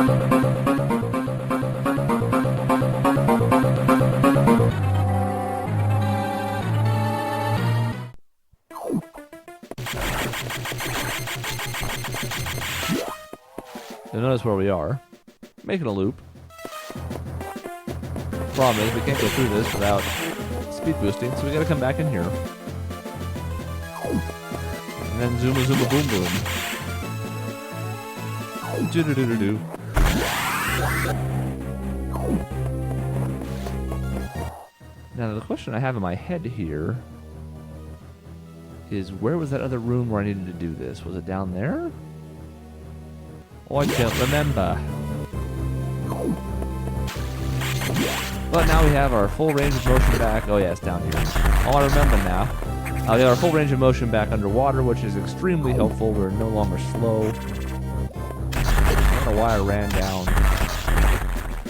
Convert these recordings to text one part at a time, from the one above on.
You'll notice where we are. Making a loop. Problem is, we can't go through this without speed boosting, so we gotta come back in here. And then zoom a zoom a boom boom. Do do do do do. Now the question I have in my head here is, where was that other room where I needed to do this? Was it down there? Oh, I can't remember. But now we have our full range of motion back. Oh yeah, it's down here. Oh, I remember now. We have our full range of motion back underwater, which is extremely helpful. We're no longer slow. I don't know why I ran down.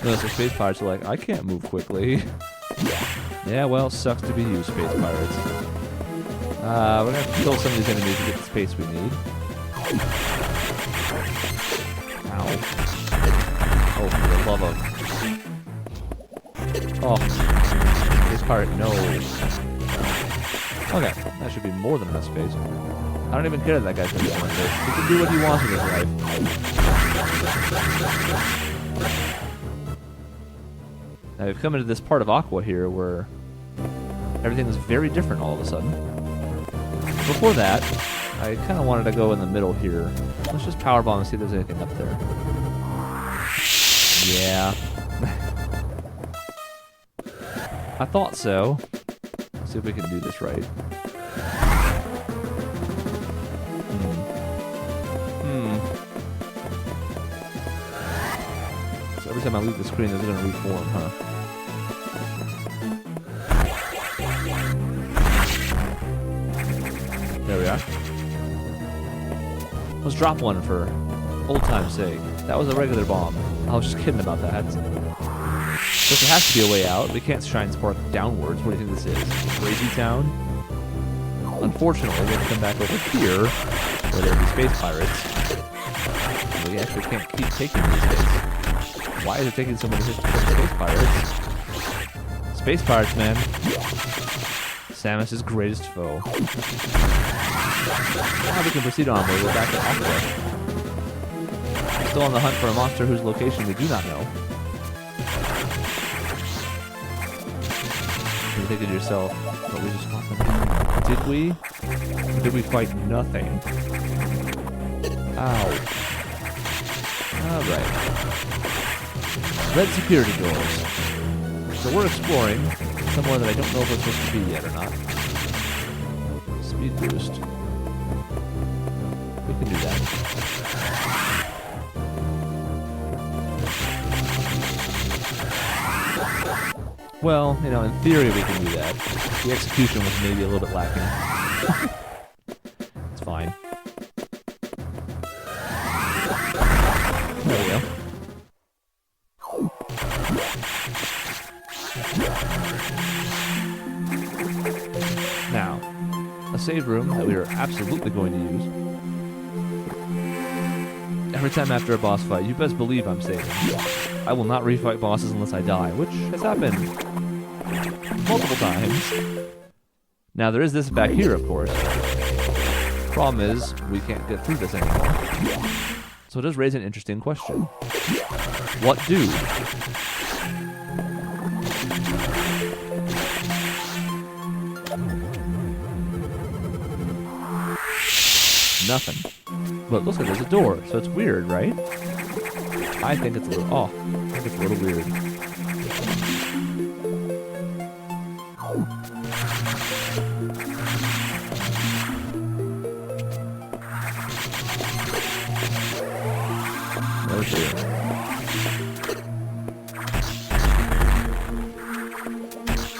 Notice the space pirates are like, I can't move quickly. Yeah, well, sucks to be you, space pirates. We're gonna have to kill some of these enemies to get the space we need. Ow. Oh, for the love of... Oh. Space pirate, no. Okay, that should be more than enough space. I don't even care that guy's gonna get one of this. He can do what he wants with his life. Now we've come into this part of Aqua here where everything is very different all of a sudden. Before that, I kind of wanted to go in the middle here. Let's just power bomb and see if there's anything up there. Yeah. I thought so. Let's see if we can do this right. So every time I leave the screen, it's going to reform, huh? There we are. Let's drop one for old time's sake. That was a regular bomb. I was just kidding about that. So there has to be a way out. We can't shine spark downwards. What do you think this is? Crazy Town? Unfortunately, we have to come back over here, where there will be space pirates. We actually can't keep taking these hits. Why is it taking so many hits to kill space pirates? Space pirates, man. Samus's greatest foe. Now we can proceed onward. We're back at Aqua. Still on the hunt for a monster whose location we do not know. You're thinking to yourself, but we just fought them. Did we? Or did we fight nothing? Ow. Alright. Red security doors. So we're exploring somewhere that I don't know if we're supposed to be yet or not. Speed boost. We can do that. Well, you know, in theory we can do that. The execution was maybe a little bit lacking. It's fine. There we go. Now, a save room that we are absolutely going to use. Every time after a boss fight, you best believe I'm saving. I will not refight bosses unless I die, which has happened multiple times. Now, there is this back here, of course. Problem is, we can't get through this anymore. So it does raise an interesting question. What do? Nothing. But it looks like there's a door, so it's weird, right? I think it's a little... Oh, I think it's a little weird. Let's see.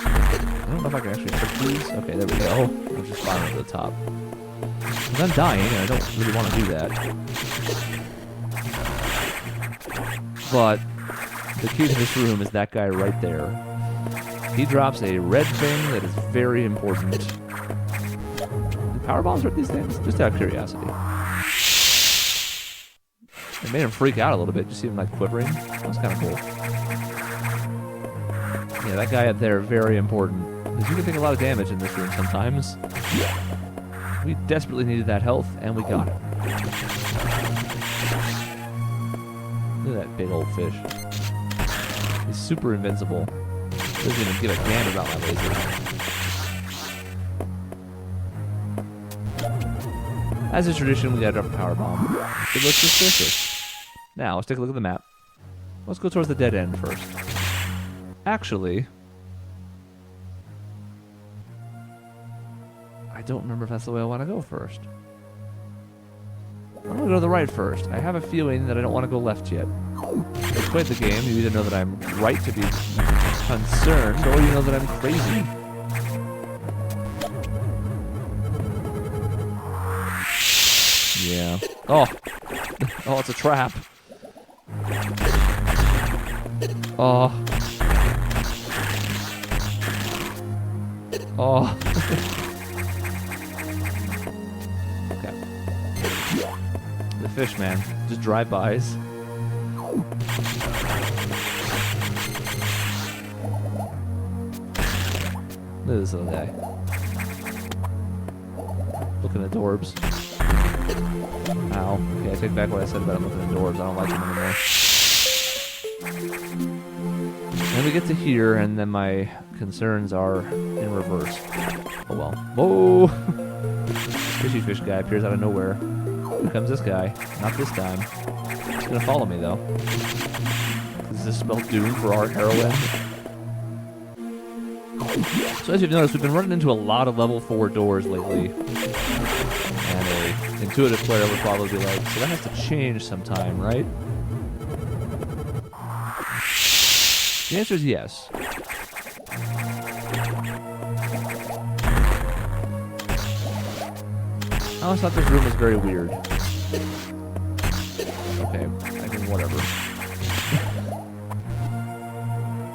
I don't know if I can actually trick these. Okay, there we go. I'll just fire over the top. Because I'm dying, and I don't really want to do that. But the key to this room is that guy right there. He drops a red thing that is very important. Do power bombs hurt these things? Just out of curiosity. It made him freak out a little bit. You see him like quivering? That was kind of cool. Yeah, that guy up there, very important. Because you can take a lot of damage in this room sometimes. We desperately needed that health, and we got it. Look at that big old fish. He's super invincible. Doesn't even give a damn about my laser. As is tradition, we gotta drop a power bomb. It looks suspicious. Now, let's take a look at the map. Let's go towards the dead end first. Actually, I don't remember if that's the way I want to go first. I'm gonna go to the right first. I have a feeling that I don't want to go left yet. Let's play the game. You either know that I'm right to be concerned, or you know that I'm crazy. Yeah. Oh! Oh, it's a trap. Oh. Oh. Okay. The fish, man. Just drive-bys. Look at this little guy. Looking at orbs. Ow. Okay, I take back what I said about him looking at orbs. I don't like him anymore. Then we get to here, and then my concerns are in reverse. Oh well. Whoa! Fishy fish guy appears out of nowhere. Here comes this guy. Not this time. He's gonna follow me, though. Does this spell doom for our heroine? So as you've noticed, we've been running into a lot of level 4 doors lately. And a intuitive player would probably be like, so that has to change sometime, right? The answer is yes. I always thought this room was very weird. Okay, I mean, whatever.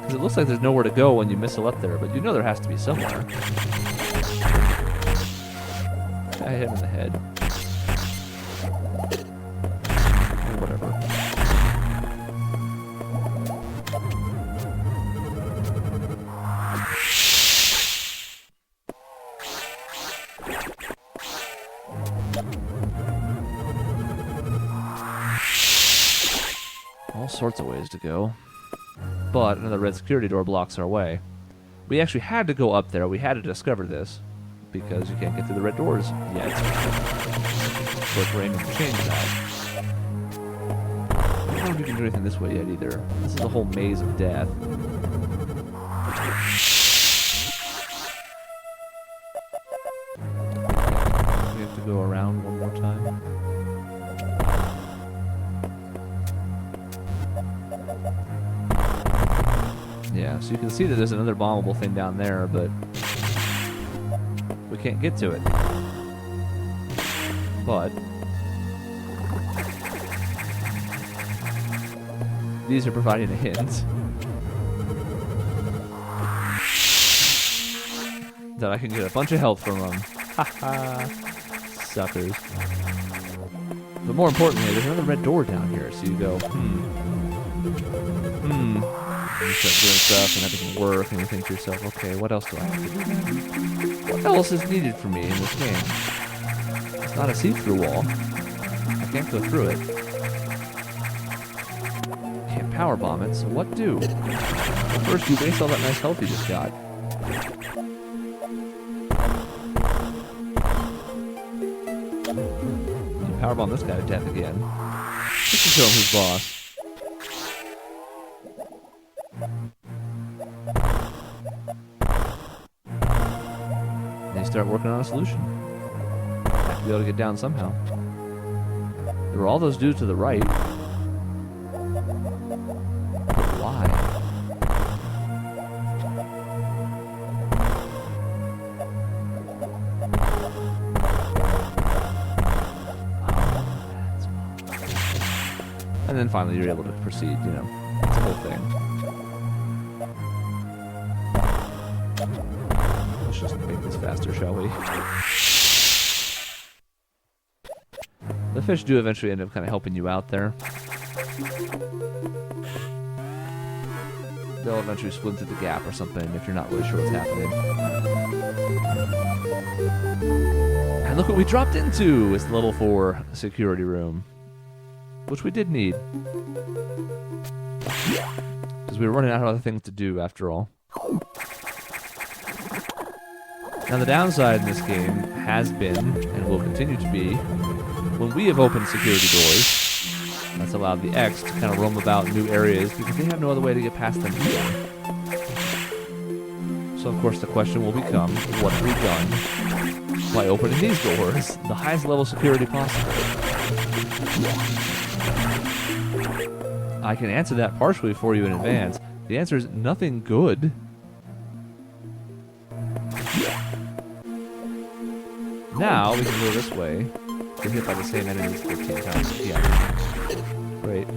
Because it looks like there's nowhere to go when you missile up there, but you know there has to be somewhere. I hit him in the head. Or whatever. All sorts of ways to go. But another red security door blocks our way. We actually had to go up there. We had to discover this. Because you can't get through the red doors yet. Of course, we're aiming to change that. I don't know if you can do anything this way yet either. This is a whole maze of death. We have to go around one more time. Yeah, so you can see that there's another bombable thing down there, but we can't get to it. But these are providing a hint that I can get a bunch of health from them. Haha, suckers. But more importantly, there's another red door down here, so you go, you start doing stuff and that doesn't work, and you think to yourself, okay, what else do I have to do now? What else is needed for me in this game? It's not a see-through wall. I can't go through it. Can't power bomb it, so what do? Well, first, you waste all that nice health you just got. You power bomb this guy to death again. Just to show him who's boss. Start working on a solution. Have to be able to get down somehow. There were all those dudes to the right. But why? And then finally you're able to proceed, you know. It's a whole thing. Just make this faster, shall we? The fish do eventually end up kind of helping you out there. they'll eventually split into the gap or something if you're not really sure what's happening. And look what we dropped into! It's the level 4 security room. Which we did need. Because we were running out of other things to do after all. Now the downside in this game has been, and will continue to be, when we have opened security doors, that's allowed the X to kind of roam about new areas because they have no other way to get past them either. So of course the question will become, what have we done by opening these doors? The highest level security possible. I can answer that partially for you in advance. The answer is nothing good. Now we can go this way. Get hit by the same enemies 15 times. Yeah. Great.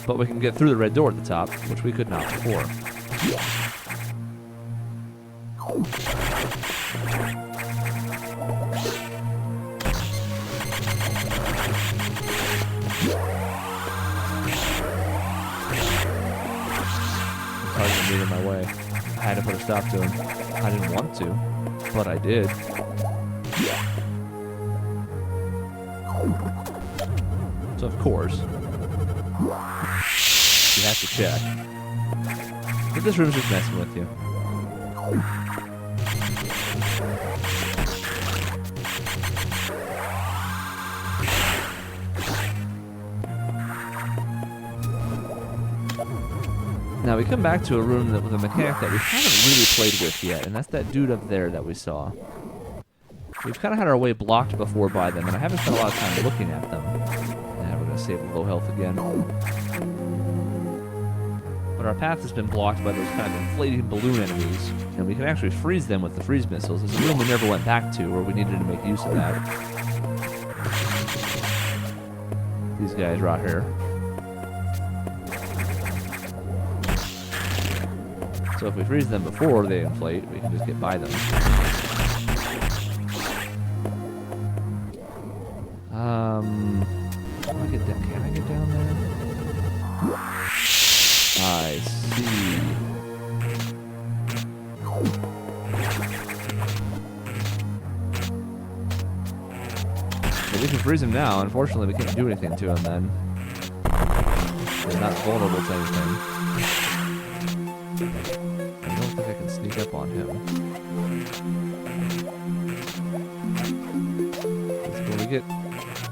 But we can get through the red door at the top, which we could not before. Probably gonna be in my way. I had to put a stop to him. I didn't want to, but I did. So of course, you have to check. But this room's just messing with you. Now we come back to a room with a mechanic that we haven't really played with yet, and that's that dude up there that we saw. We've kind of had our way blocked before by them, and I haven't spent a lot of time looking at them. Yeah, we're going to save low health again. But our path has been blocked by those kind of inflating balloon enemies, and we can actually freeze them with the freeze missiles. There's a room we never went back to where we needed to make use of that. These guys right here. So if we freeze them before they inflate, we can just get by them. Can I get down there? I see. But we can freeze him now. Unfortunately, we can't do anything to him then. He's not vulnerable to anything. I don't think I can sneak up on him.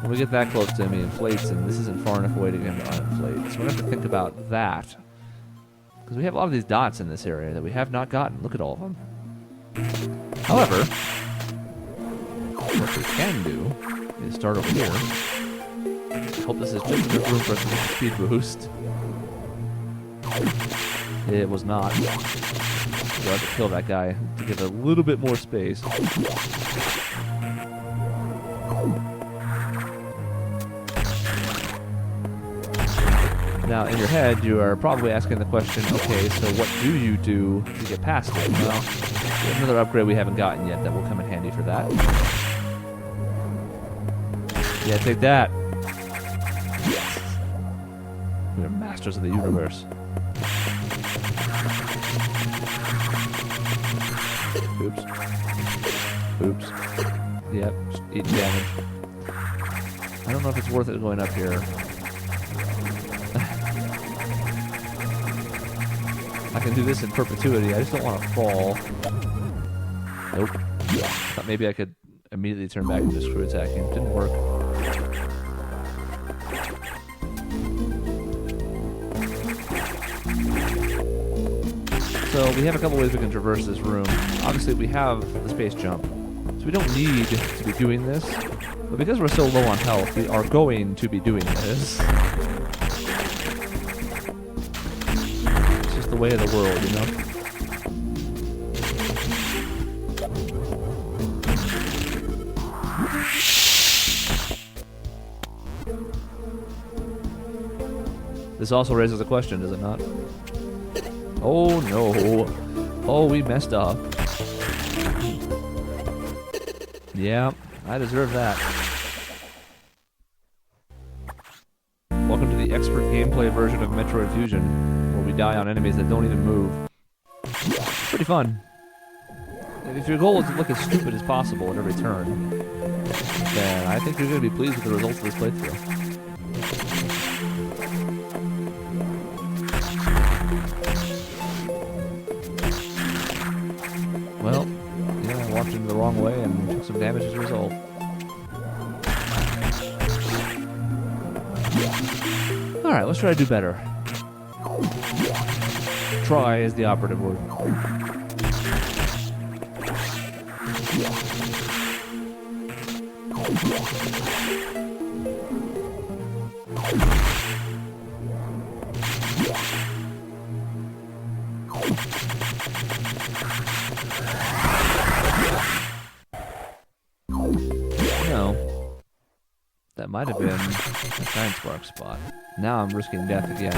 When we get that close to him, he inflates, and this isn't far enough away to get him to uninflate. So we have to think about that. Because we have a lot of these dots in this area that we have not gotten. Look at all of them. However, what we can do is start over here. I hope this is just enough room for us to get a speed boost. It was not. We'll have to kill that guy to get a little bit more space. Now, in your head, you are probably asking the question, okay, so what do you do to get past it? Well, there's another upgrade we haven't gotten yet that will come in handy for that. Yeah, take that. Yes. We are masters of the universe. Oops. Oops. Yep, just eat damage. I don't know if it's worth it going up here. I can do this in perpetuity. I just don't want to fall. Nope. Thought maybe I could immediately turn back into screw attacking. Didn't work. So we have a couple ways we can traverse this room. Obviously, we have the space jump, so we don't need to be doing this. But because we're so low on health, we are going to be doing this. The way of the world, you know? This also raises a question, does it not? Oh no. Oh, we messed up. Yeah, I deserve that. Welcome to the expert gameplay version of Metroid Fusion, where we we die on enemies that don't even move. Pretty fun. If your goal is to look as stupid as possible at every turn, then I think you're going to be pleased with the results of this playthrough. Well, yeah, I walked into the wrong way and took some damage as a result. Alright, let's try to do better. Try is the operative word. That might have been a Shine Spark spot. Now I'm risking death again.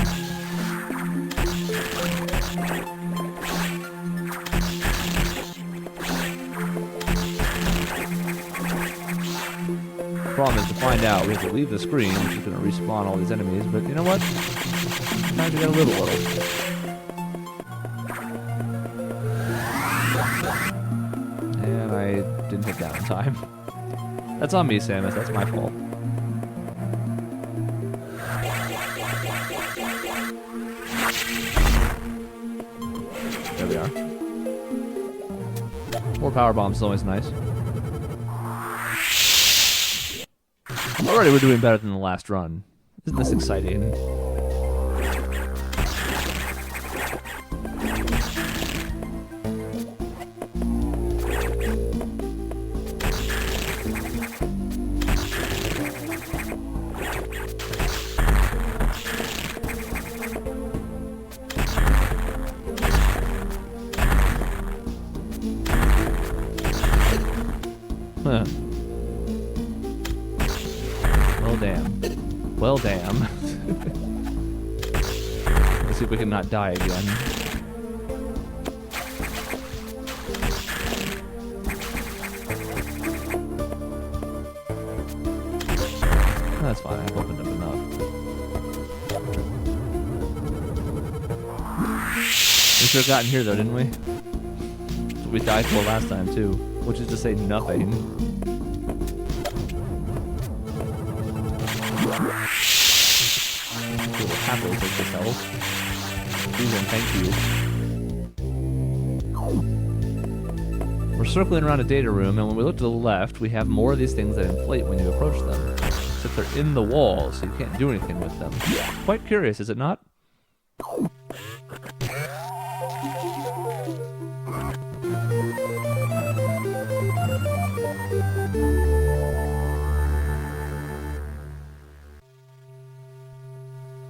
Problem is, to find out, we have to leave the screen, which is going to respawn all these enemies, but you know what? Time to get a little. And I didn't hit that in time. That's on me, Samus. That's my fault. There we are. More power bombs is always nice. Already we're doing better than the last run. Isn't this exciting? Well, damn. Well, damn. Let's see if we can not die again. That's fine, I've opened up enough. We should have gotten here though, didn't we? That's what we died for last time too, which is to say nothing. We'll happily take this health. Please and thank you. We're circling around a data room, and when we look to the left, we have more of these things that inflate when you approach them. Except they're in the wall, so you can't do anything with them. Quite curious, is it not?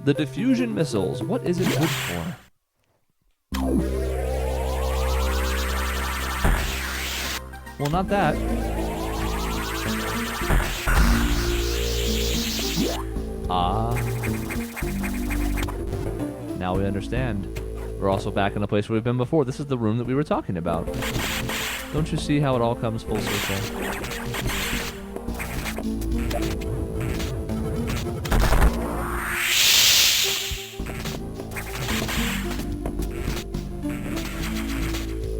The diffusion missiles, what is it good for? Well, not that. Ah. Now we understand. We're also back in the place where we've been before. This is the room that we were talking about. Don't you see how it all comes full circle?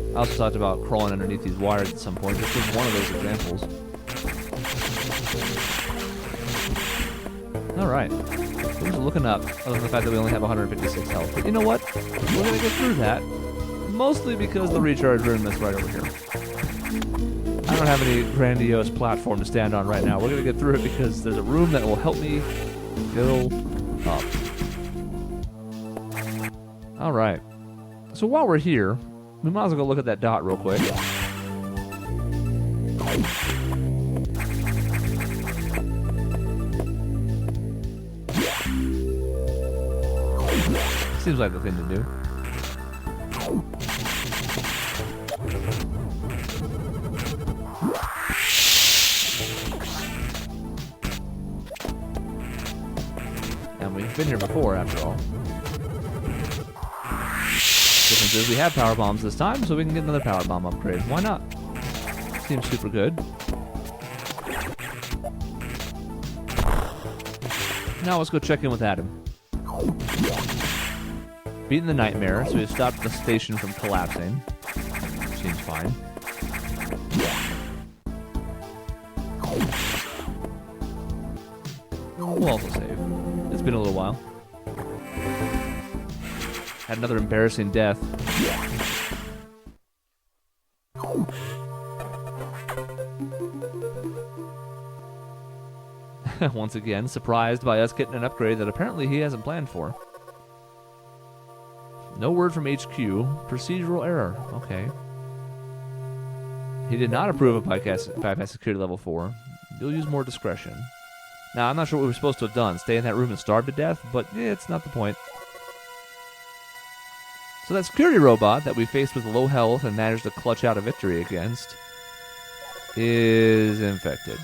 I also talked about crawling underneath these wires at some point. This is one of those examples. Alright. Who's looking up, other than the fact that we only have 156 health. But you know what? We're gonna get through that. Mostly because the recharge room is right over here. I don't have any grandiose platform to stand on right now. We're gonna get through it because there's a room that will help me go up. Alright. So while we're here, we might as well go look at that dot real quick. Seems like the thing to do. And we've been here before, after all. Difference is we have power bombs this time, so we can get another power bomb upgrade. Why not? Seems super good. Now let's go check in with Adam. beaten the nightmare, so we've stopped the station from collapsing. Seems fine. We'll also save. It's been a little while. Had another embarrassing death. Once again, surprised by us getting an upgrade that apparently he hasn't planned for. No word from HQ. Procedural error. Okay. He did not approve of bypass security level 4. You'll use more discretion. Now, I'm not sure what we were supposed to have done. Stay in that room and starve to death, but it's not the point. So that security robot that we faced with low health and managed to clutch out a victory against is infected.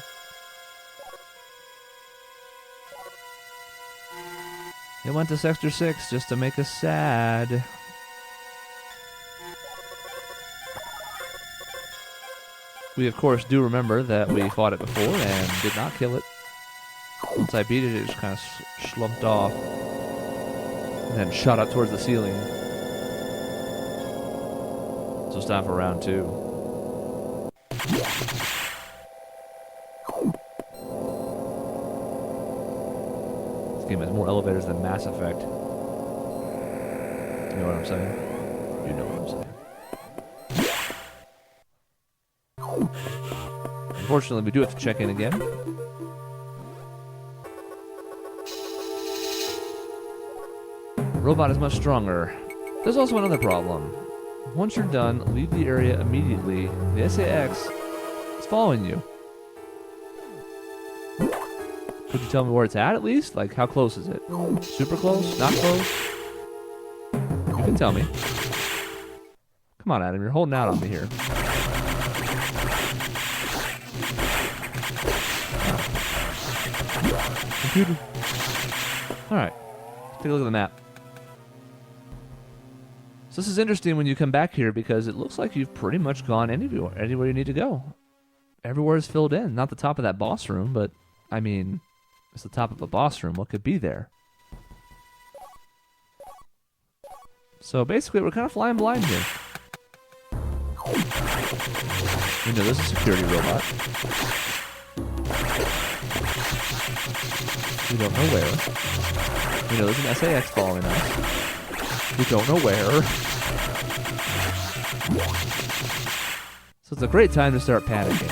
It went to Sector 6 just to make us sad. We, of course, do remember that we fought it before and did not kill it. Once I beat it, it just kind of slumped off and then shot up towards the ceiling. So it's time for round 2. This game has more elevators than Mass Effect. You know what I'm saying? You know what I'm saying. Unfortunately, we do have to check in again. Robot is much stronger. There's also another problem. Once you're done, leave the area immediately. The SAX is following you. Could you tell me where it's at least? Like, how close is it? Super close? Not close? You can tell me. Come on, Adam. You're holding out on me here. Computer. Alright. Take a look at the map. So this is interesting when you come back here because it looks like you've pretty much gone anywhere you need to go. Everywhere is filled in. Not the top of that boss room, but, I mean, it's the top of a boss room. What could be there? So basically, we're kind of flying blind here. We know there's a security robot. We don't know where. We know there's an SAX following us. We don't know where. So it's a great time to start panicking.